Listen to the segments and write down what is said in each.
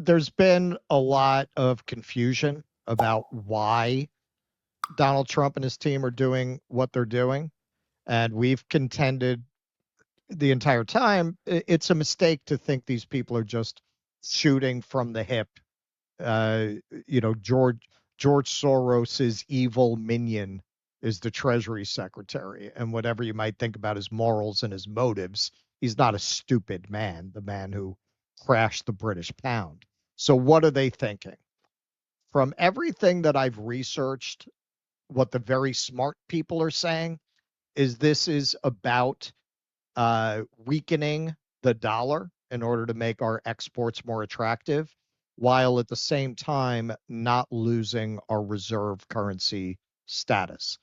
there's been a lot of confusion about why Donald Trump and his team are doing what they're doing. And we've contended the entire time it's a mistake to think these people are just shooting from the hip. Uh, George Soros's evil minion is the Treasury Secretary, and whatever you might think about his morals and his motives, he's not a stupid man. The man who crashed the British pound. So what are they thinking? From everything that I've researched, what the very smart people are saying is this is about weakening the dollar in order to make our exports more attractive, while at the same time not losing our reserve currency status.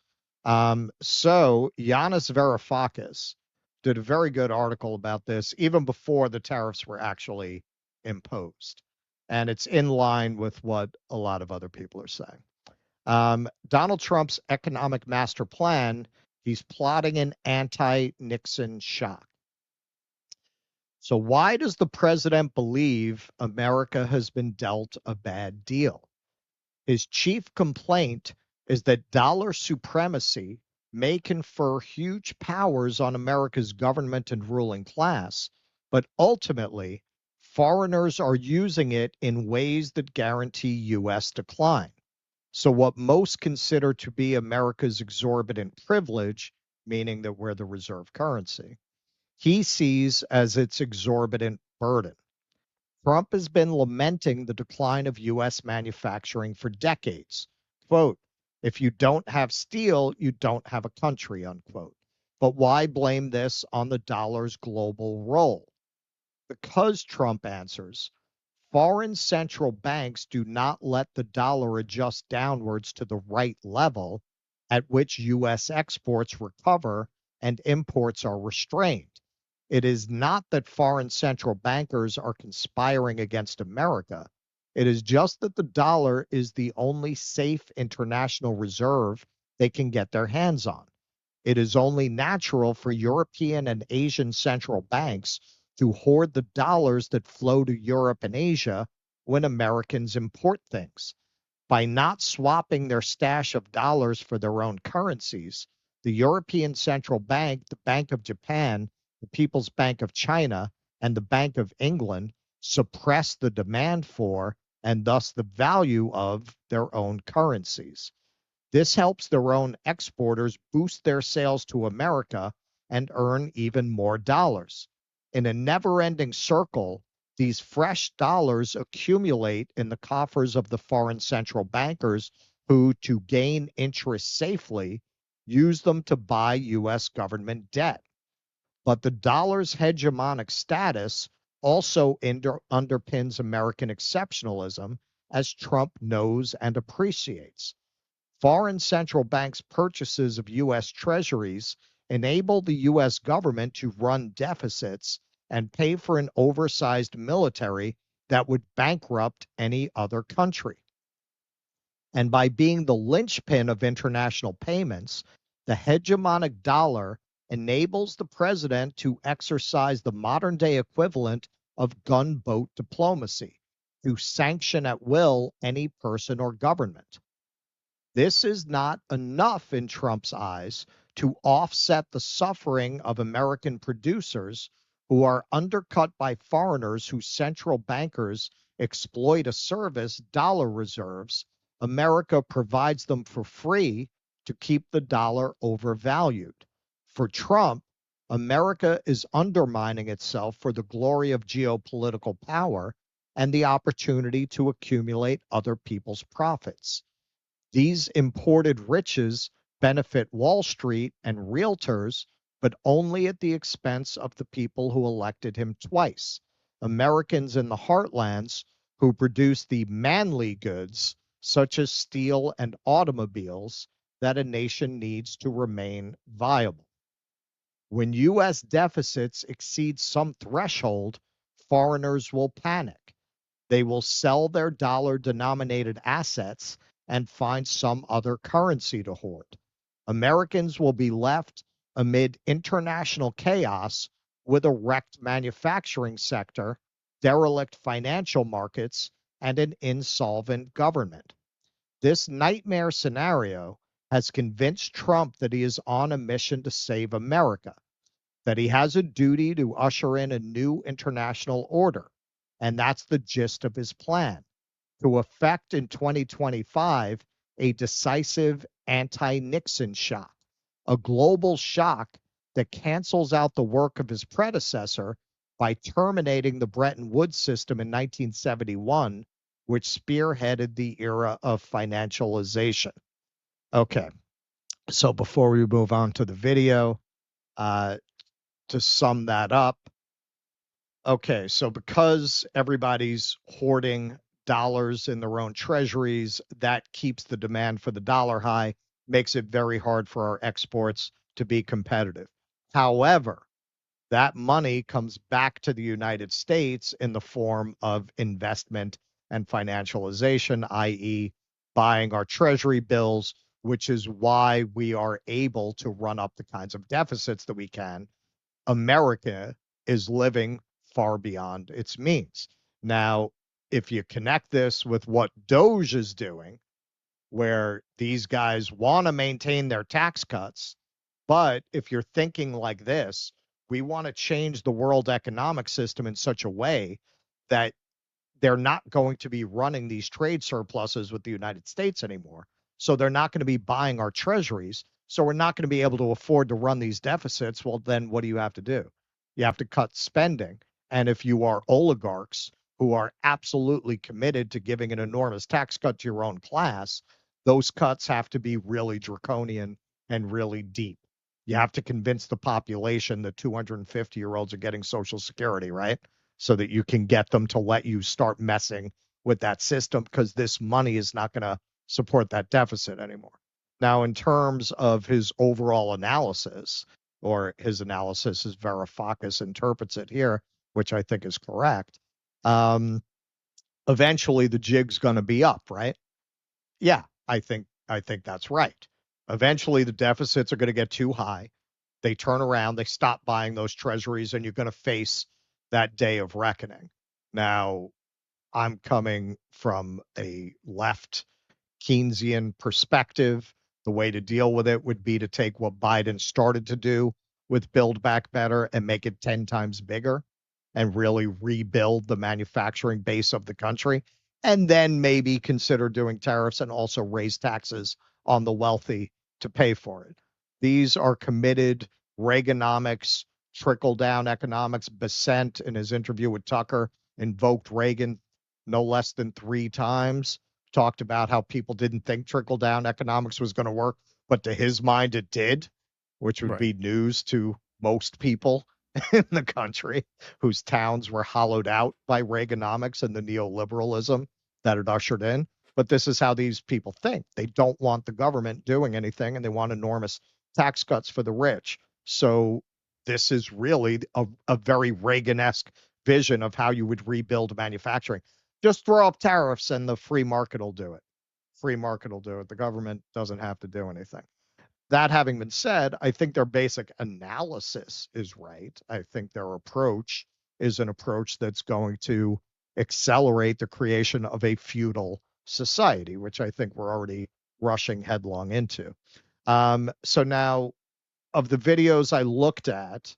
So Yanis Varoufakis did a very good article about this even before the tariffs were actually imposed. And it's in line with what a lot of other people are saying. Donald Trump's economic master plan, he's plotting an anti-Nixon shock. So why does the president believe America has been dealt a bad deal? His chief complaint is that dollar supremacy may confer huge powers on America's government and ruling class, but ultimately, foreigners are using it in ways that guarantee U.S. decline. So, what most consider to be America's exorbitant privilege, meaning that we're the reserve currency, he sees as its exorbitant burden. Trump has been lamenting the decline of U.S. manufacturing for decades. Quote, if you don't have steel, you don't have a country, unquote. But why blame this on the dollar's global role? Because, Trump answers, foreign central banks do not let the dollar adjust downwards to the right level at which U.S. exports recover and imports are restrained. It is not that foreign central bankers are conspiring against America. It is just that the dollar is the only safe international reserve they can get their hands on. It is only natural for European and Asian central banks to hoard the dollars that flow to Europe and Asia when Americans import things. By not swapping their stash of dollars for their own currencies, the European Central Bank, the Bank of Japan, the People's Bank of China, and the Bank of England suppress the demand for and thus the value of their own currencies. This helps their own exporters boost their sales to America and earn even more dollars. In a never ending circle, these fresh dollars accumulate in the coffers of the foreign central bankers who, to gain interest safely, use them to buy U.S. government debt. But the dollar's hegemonic status also underpins American exceptionalism, as Trump knows and appreciates. Foreign central banks' purchases of U.S. treasuries enable the U.S. government to run deficits and pay for an oversized military that would bankrupt any other country. And by being the linchpin of international payments, the hegemonic dollar enables the president to exercise the modern day equivalent of gunboat diplomacy, to sanction at will any person or government. This is not enough in Trump's eyes to offset the suffering of American producers who are undercut by foreigners whose central bankers exploit a service, dollar reserves. America provides them for free to keep the dollar overvalued. For Trump, America is undermining itself for the glory of geopolitical power and the opportunity to accumulate other people's profits. These imported riches benefit Wall Street and realtors, but only at the expense of the people who elected him twice, Americans in the heartlands who produce the manly goods, such as steel and automobiles, that a nation needs to remain viable. When U.S. deficits exceed some threshold, foreigners will panic. They will sell their dollar denominated assets and find some other currency to hoard. Americans will be left amid international chaos with a wrecked manufacturing sector derelict financial markets, and an insolvent government. This nightmare scenario has convinced Trump that he is on a mission to save America, that he has a duty to usher in a new international order. And that's the gist of his plan, to effect in 2025 a decisive anti-Nixon shock, a global shock that cancels out the work of his predecessor by terminating the Bretton Woods system in 1971, which spearheaded the era of financialization. Okay, so before we move on to the video, to sum that up, okay, so because everybody's hoarding dollars in their own treasuries, that keeps the demand for the dollar high, makes it very hard for our exports to be competitive. However, that money comes back to the United States in the form of investment and financialization, i.e., buying our treasury bills, which is why we are able to run up the kinds of deficits that we can. America is living far beyond its means. Now, if you connect this with what Doge is doing, where these guys want to maintain their tax cuts, but if you're thinking like this, we want to change the world economic system in such a way that they're not going to be running these trade surpluses with the United States anymore. So they're not going to be buying our treasuries. So we're not going to be able to afford to run these deficits. Well, then what do you have to do? You have to cut spending. And if you are oligarchs who are absolutely committed to giving an enormous tax cut to your own class, those cuts have to be really draconian and really deep. You have to convince the population that 250-year-olds are getting Social Security, right? So that you can get them to let you start messing with that system, because this money is not going to support that deficit anymore. Now, in terms of his overall analysis, or his analysis as Varoufakis interprets it here, which I think is correct, eventually the jig's going to be up, right? Yeah, I think that's right. Eventually the deficits are going to get too high. They turn around, they stop buying those treasuries, and you're going to face that day of reckoning. Now, I'm coming from a left Keynesian perspective. The way to deal with it would be to take what Biden started to do with Build Back Better and make it 10 times bigger and really rebuild the manufacturing base of the country. And then maybe consider doing tariffs and also raise taxes on the wealthy to pay for it. These are committed Reaganomics, trickle down economics. Besant, in his interview with Tucker, invoked Reagan no less than 3 times, talked about how people didn't think trickle down economics was going to work, but to his mind it did, which would be news to most people in the country whose towns were hollowed out by Reaganomics and the neoliberalism that it ushered in. But this is how these people think. They don't want the government doing anything, and they want enormous tax cuts for the rich. So this is really a very Reagan-esque vision of how you would rebuild manufacturing. Just throw up tariffs and the free market will do it. Free market will do it. The government doesn't have to do anything. That having been said, I think their basic analysis is right. I think their approach is an approach that's going to accelerate the creation of a feudal society, which I think we're already rushing headlong into. So now, of the videos I looked at,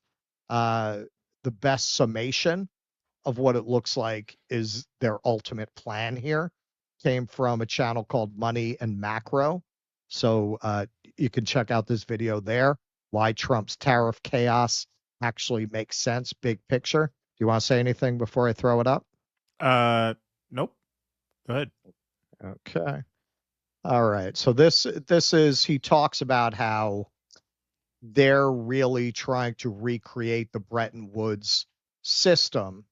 the best summation of what it looks like is their ultimate plan here came from a channel called Money and Macro. So you can check out this video there, why Trump's tariff chaos actually makes sense, big picture. Do you want to say anything before I throw it up? Nope. Go ahead. Okay. All right. So this is, he talks about how they're really trying to recreate the Bretton Woods system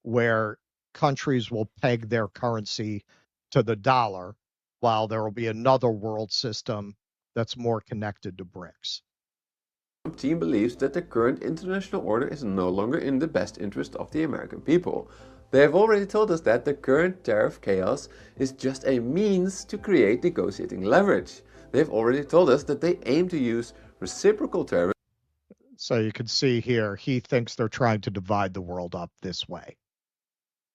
where countries will peg their currency to the dollar, while there will be another world system that's more connected to BRICS. Team believes that the current international order is no longer in the best interest of the American people. They have already told us that the current tariff chaos is just a means to create negotiating leverage. They have already told us that they aim to use reciprocal tariffs. So you can see here, he thinks they're trying to divide the world up this way.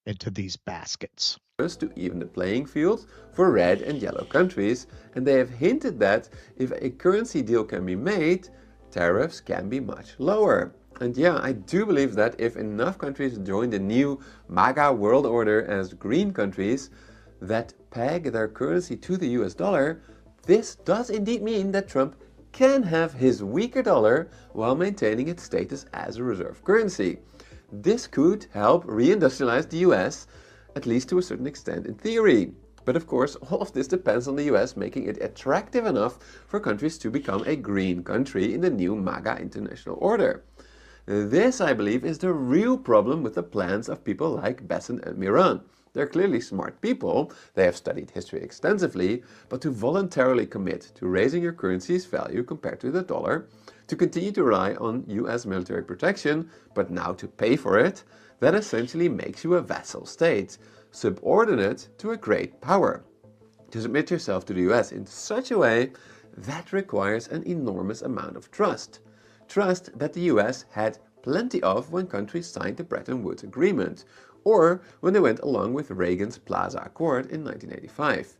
into these baskets. To even the playing field for red and yellow countries, and they have hinted that if a currency deal can be made, tariffs can be much lower. And yeah, I do believe that if enough countries join the new MAGA world order as green countries that peg their currency to the US dollar, this does indeed mean that Trump can have his weaker dollar while maintaining its status as a reserve currency. This could help reindustrialize the US, at least to a certain extent in theory. But of course, all of this depends on the US making it attractive enough for countries to become a green country in the new MAGA international order. This, I believe, is the real problem with the plans of people like Besson and Miran. They're clearly smart people, they have studied history extensively, but to voluntarily commit to raising your currency's value compared to the dollar, to continue to rely on US military protection, but now to pay for it, that essentially makes you a vassal state, subordinate to a great power. To submit yourself to the US in such a way, that requires an enormous amount of trust. Trust that the US had plenty of when countries signed the Bretton Woods Agreement, or when they went along with Reagan's Plaza Accord in 1985.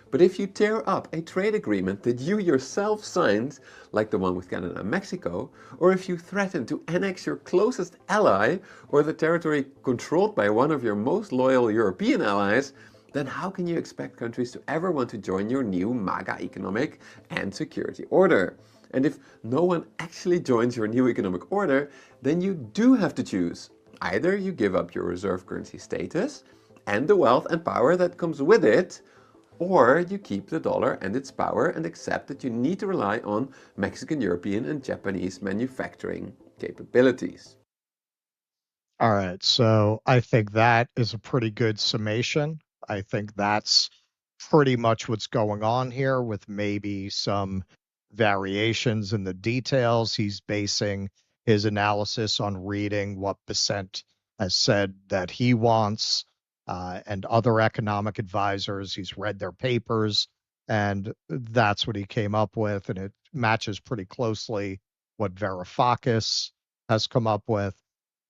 But if you tear up a trade agreement that you yourself signed, like the one with Canada and Mexico, or if you threaten to annex your closest ally or the territory controlled by one of your most loyal European allies, then how can you expect countries to ever want to join your new MAGA economic and security order? And if no one actually joins your new economic order, then you do have to choose. Either you give up your reserve currency status and the wealth and power that comes with it, or you keep the dollar and its power and accept that you need to rely on Mexican, European, and Japanese manufacturing capabilities. All right, so I think that is a pretty good summation. I think that's pretty much what's going on here, with maybe some variations in the details. He's basing his analysis on reading what Besant has said that he wants, and other economic advisors. He's read their papers, and that's what he came up with, and it matches pretty closely what Varoufakis has come up with.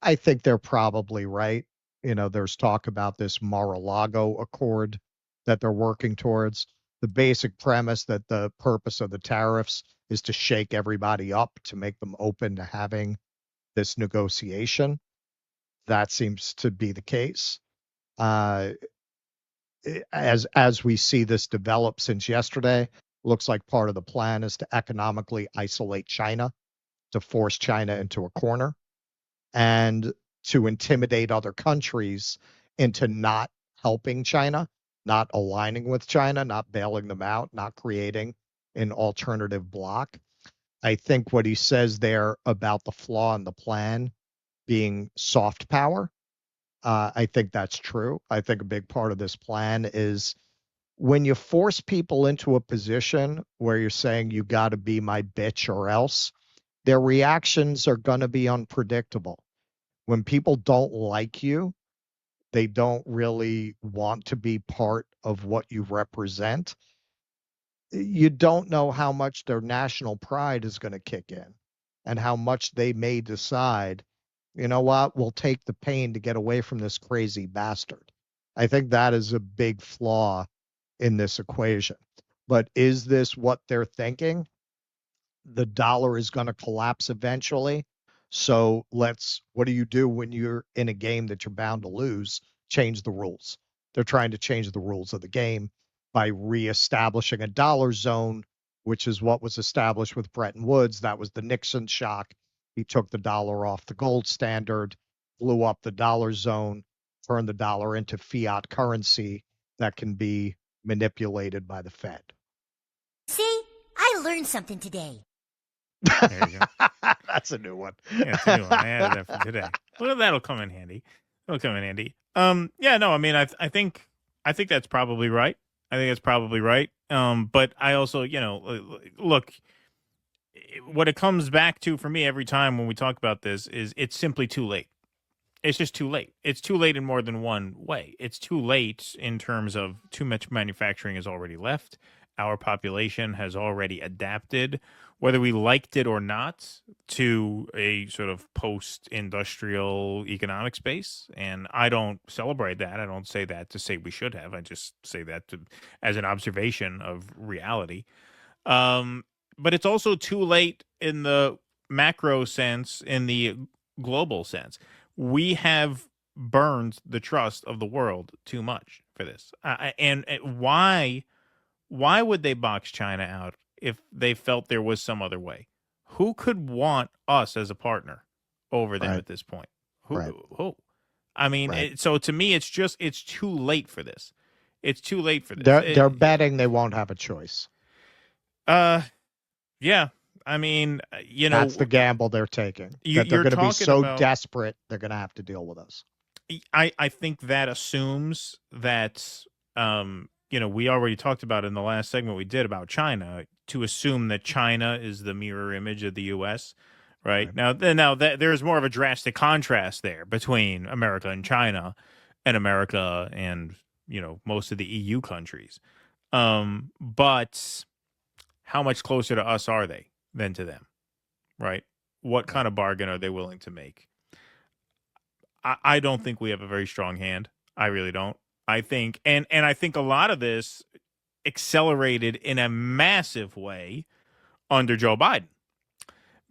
I think they're probably right. There's talk about this Mar-a-Lago Accord that they're working towards. The basic premise that the purpose of the tariffs is to shake everybody up to make them open to having this negotiation. That seems to be the case. As we see this develop since yesterday, looks like part of the plan is to economically isolate China, to force China into a corner, and to intimidate other countries into not helping China, not aligning with China, not bailing them out, not creating an alternative bloc. I think what he says there about the flaw in the plan being soft power, I think that's true. I think a big part of this plan is when you force people into a position where you're saying you got to be my bitch or else, their reactions are going to be unpredictable. When people don't like you, they don't really want to be part of what you represent. You don't know how much their national pride is going to kick in and how much they may decide, you know what, we'll take the pain to get away from this crazy bastard. I think that is a big flaw in this equation. But is this what they're thinking? The dollar is going to collapse eventually. So what do you do when you're in a game that you're bound to lose? Change the rules. They're trying to change the rules of the game by reestablishing a dollar zone, which is what was established with Bretton Woods. That was the Nixon shock. He took the dollar off the gold standard, blew up the dollar zone, turned the dollar into fiat currency that can be manipulated by the Fed. See, I learned something today. There you go. That's a new one. Yeah, it's a new one. I added that for today. Well, that'll come in handy. That'll come in handy. Yeah, no, I mean, I think that's probably right. I think that's probably right. But I also, look, what it comes back to for me every time when we talk about this is it's simply too late. It's just too late. It's too late in more than one way. It's too late in terms of too much manufacturing is already left. our population has already adapted, whether we liked it or not, to a sort of post-industrial economic space. And I don't celebrate that. I don't say that to say we should have. I just say that as an observation of reality. But it's also too late in the macro sense, in the global sense. We have burned the trust of the world too much for this. And why would they box China out if they felt there was some other way? Who could want us as a partner over them Right. at this point? Right. Who? I mean, Right. so to me, it's too late for this. It's too late for this. They're betting they won't have a choice. Yeah. I mean, That's the gamble they're taking. That they're you're going to be talking so about desperate they're going to have to deal with us. I think that assumes that we already talked about in the last segment we did about China, to assume that China is the mirror image of the US, right? Right. Now that there's more of a drastic contrast there between America and China, and America and most of the EU countries. But how much closer to us are they than to them, right? What kind of bargain are they willing to make? I don't think we have a very strong hand. I really don't. I think, and I think a lot of this accelerated in a massive way under Joe Biden.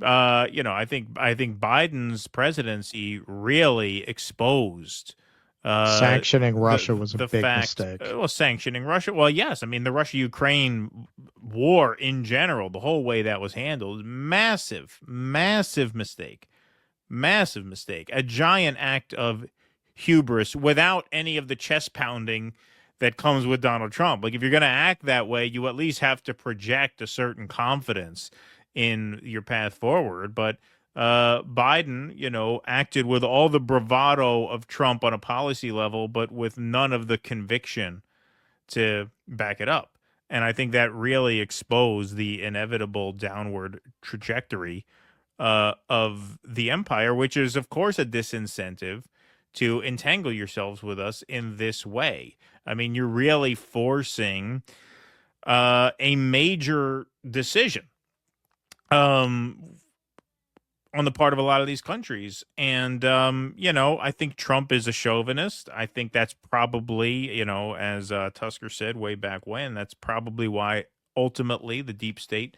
I think Biden's presidency really exposed Sanctioning Russia was a the big fact. mistake. Well, sanctioning Russia. Well, yes. I mean, the Russia-Ukraine war in general, the whole way that was handled, massive, massive mistake. Massive mistake. A giant act of hubris without any of the chest pounding that comes with Donald Trump. Like, if you're going to act that way, you at least have to project a certain confidence in your path forward. But Biden, acted with all the bravado of Trump on a policy level, but with none of the conviction to back it up. And I think that really exposed the inevitable downward trajectory of the empire, which is, of course, a disincentive to entangle yourselves with us in this way. I mean, you're really forcing a major decision on the part of a lot of these countries. And, I think Trump is a chauvinist. I think that's probably, as Tusker said way back when, that's probably why ultimately the deep state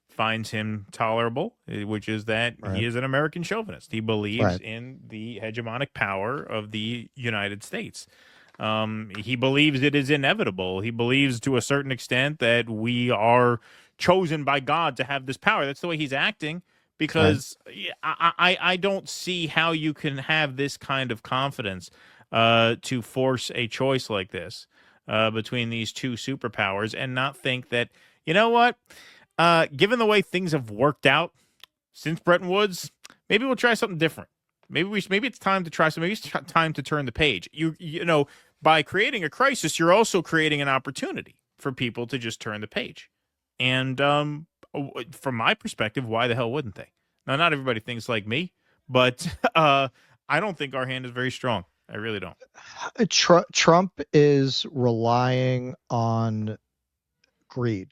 finds him tolerable, which is that he is an American chauvinist. He believes in the hegemonic power of the United States. He believes it is inevitable. He believes to a certain extent that we are chosen by God to have this power. That's the way he's acting, because I don't see how you can have this kind of confidence to force a choice like this between these two superpowers and not think that, you know what? Given the way things have worked out since Bretton Woods, maybe we'll try something different. Maybe it's time to try something. Maybe it's time to turn the page. By creating a crisis, you're also creating an opportunity for people to just turn the page. And from my perspective, why the hell wouldn't they? Now, not everybody thinks like me, but I don't think our hand is very strong. I really don't. Trump is relying on greed.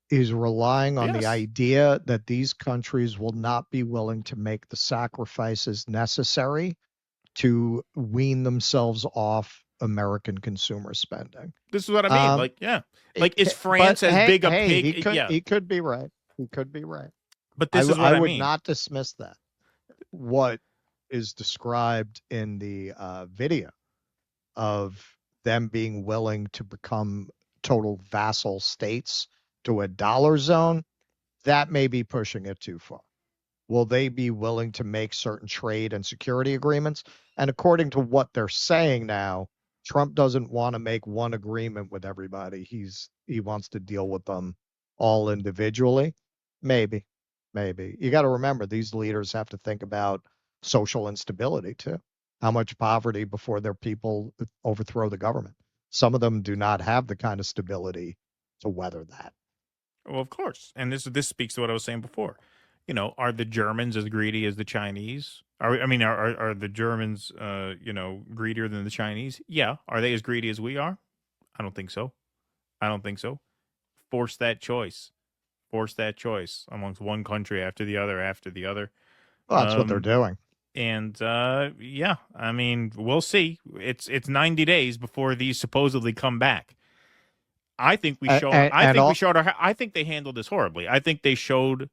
Is relying on the idea that these countries will not be willing to make the sacrifices necessary to wean themselves off American consumer spending. This is what I mean. Is France as big a pig? He could be right. He could be right. But this is what I mean. I would not dismiss that. What is described in the video of them being willing to become total vassal states to a dollar zone, that may be pushing it too far. Will they be willing to make certain trade and security agreements? And according to what they're saying now, Trump doesn't want to make one agreement with everybody. He wants to deal with them all individually. Maybe. You got to remember, these leaders have to think about social instability too. How much poverty before their people overthrow the government? Some of them do not have the kind of stability to weather that. Well, of course. And this speaks to what I was saying before. Are the Germans as greedy as the Chinese? Are the Germans, greedier than the Chinese? Yeah. Are they as greedy as we are? I don't think so. force that choice amongst one country after the other. Well, that's what they're doing. And yeah, I mean, we'll see. It's 90 days before these supposedly come back. I think we showed. I think they handled this horribly. I think they showed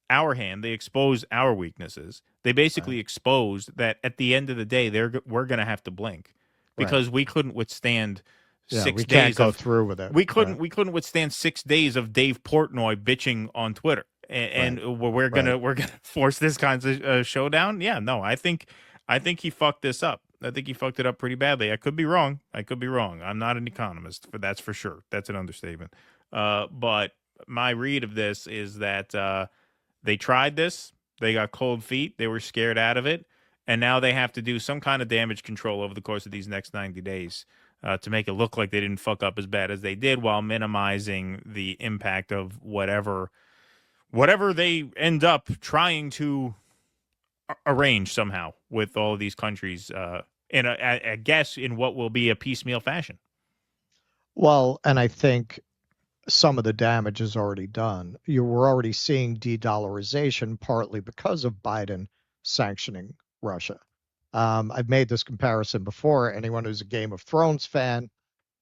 our hand. They exposed our weaknesses. They basically exposed that at the end of the day, we're going to have to blink because we couldn't withstand 6 days. We can't go through with it. We couldn't withstand 6 days of Dave Portnoy bitching on Twitter, and we're gonna force this kind of showdown. Yeah, no, I think he fucked this up. I think he fucked it up pretty badly. I could be wrong. I'm not an economist, but that's for sure. That's an understatement. But my read of this is that they tried this. They got cold feet. They were scared out of it. And now they have to do some kind of damage control over the course of these next 90 days to make it look like they didn't fuck up as bad as they did while minimizing the impact of whatever they end up trying to arrange somehow with all of these countries I guess in what will be a piecemeal fashion. Well, and I think some of the damage is already done. You were already seeing de-dollarization partly because of Biden sanctioning Russia. I've made this comparison before. Anyone who's a Game of Thrones fan,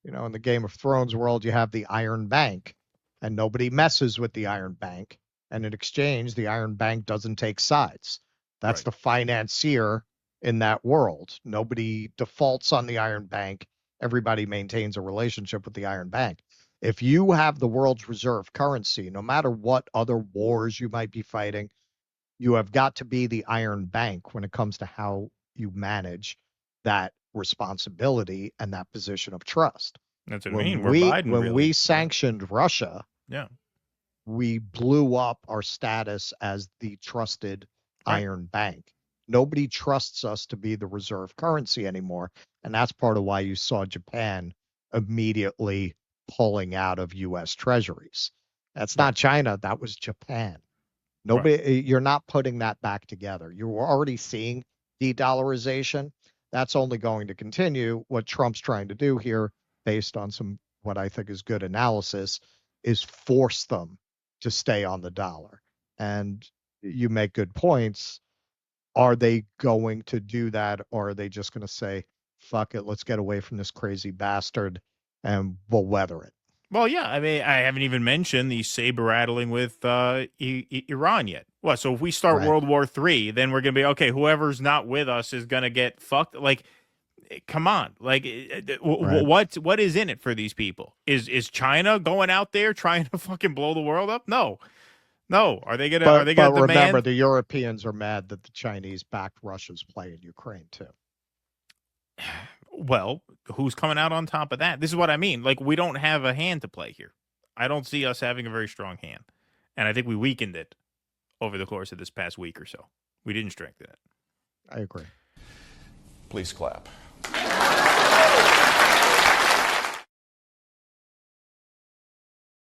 in the Game of Thrones world, you have the Iron Bank, and nobody messes with the Iron Bank. And in exchange, the Iron Bank doesn't take sides. That's the financier in that world. Nobody defaults on the Iron Bank. Everybody maintains a relationship with the Iron Bank. If you have the world's reserve currency, no matter what other wars you might be fighting, you have got to be the Iron Bank when it comes to how you manage that responsibility and that position of trust. That's what I mean. When we sanctioned Russia, yeah, we blew up our status as the trusted Iron Bank. Nobody trusts us to be the reserve currency anymore. And that's part of why you saw Japan immediately pulling out of U.S. treasuries. That's not China. That was Japan. You're not putting that back together. You were already seeing de-dollarization. That's only going to continue. What Trump's trying to do here, based on some what I think is good analysis, is force them to stay on the dollar. And you make good points. Are they going to do that, or are they just going to say, fuck it, let's get away from this crazy bastard and we'll weather it? Well, yeah. I mean, I haven't even mentioned the saber rattling with Iran yet. What? So if we start World War III, then we're going to be, okay, whoever's not with us is going to get fucked. Like, come on. Like, what is in it for these people? Is China going out there trying to fucking blow the world up? No. Are they gonna? Are they gonna demand? Remember, the Europeans are mad that the Chinese backed Russia's play in Ukraine too. Well, who's coming out on top of that? This is what I mean. Like, we don't have a hand to play here. I don't see us having a very strong hand, and I think we weakened it over the course of this past week or so. We didn't strengthen it. I agree. Please clap.